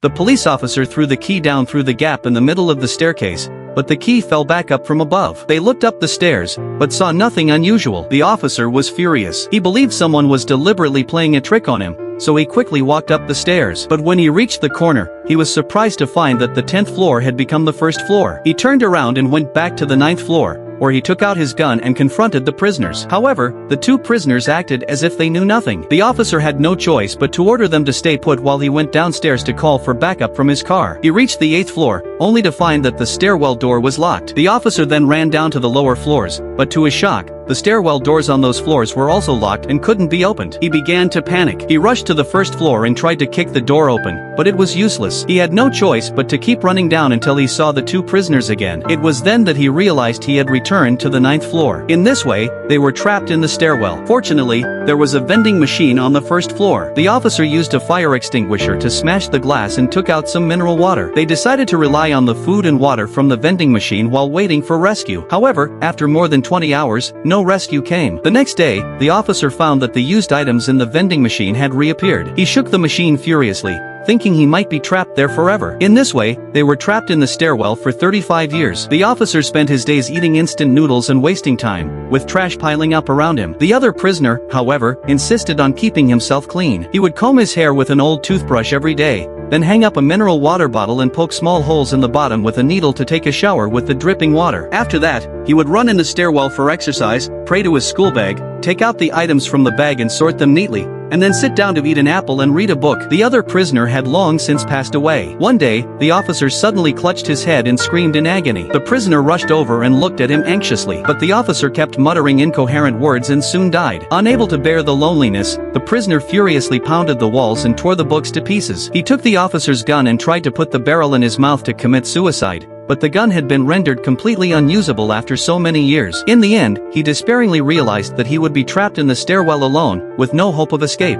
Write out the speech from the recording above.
The police officer threw the key down through the gap in the middle of the staircase, but the key fell back up from above. They looked up the stairs, but saw nothing unusual. The officer was furious. He believed someone was deliberately playing a trick on him, so he quickly walked up the stairs. But when he reached the corner, he was surprised to find that the 10th floor had become the first floor. He turned around and went back to the 9th floor, where he took out his gun and confronted the prisoners. However, the two prisoners acted as if they knew nothing. The officer had no choice but to order them to stay put while he went downstairs to call for backup from his car. He reached the 8th floor, only to find that the stairwell door was locked. The officer then ran down to the lower floors, but to his shock, the stairwell doors on those floors were also locked and couldn't be opened. He began to panic. He rushed to the first floor and tried to kick the door open, but it was useless. He had no choice but to keep running down until he saw the two prisoners again. It was then that he realized he had returned to the 9th floor. In this way, they were trapped in the stairwell. Fortunately, there was a vending machine on the first floor. The officer used a fire extinguisher to smash the glass and took out some mineral water. They decided to rely on the food and water from the vending machine while waiting for rescue. However, after more than 20 hours, no rescue came. The next day, the officer found that the used items in the vending machine had reappeared. He shook the machine furiously, thinking he might be trapped there forever. In this way, they were trapped in the stairwell for 35 years. The officer spent his days eating instant noodles and wasting time, with trash piling up around him. The other prisoner, however, insisted on keeping himself clean. He would comb his hair with an old toothbrush every day, then hang up a mineral water bottle and poke small holes in the bottom with a needle to take a shower with the dripping water. After that, he would run in the stairwell for exercise, pray to his school bag, take out the items from the bag and sort them neatly, and then sit down to eat an apple and read a book. The other prisoner had long since passed away. One day, the officer suddenly clutched his head and screamed in agony. The prisoner rushed over and looked at him anxiously, but the officer kept muttering incoherent words and soon died. Unable to bear the loneliness, the prisoner furiously pounded the walls and tore the books to pieces. He took the officer's gun and tried to put the barrel in his mouth to commit suicide, but the gun had been rendered completely unusable after so many years. In the end, he despairingly realized that he would be trapped in the stairwell alone, with no hope of escape.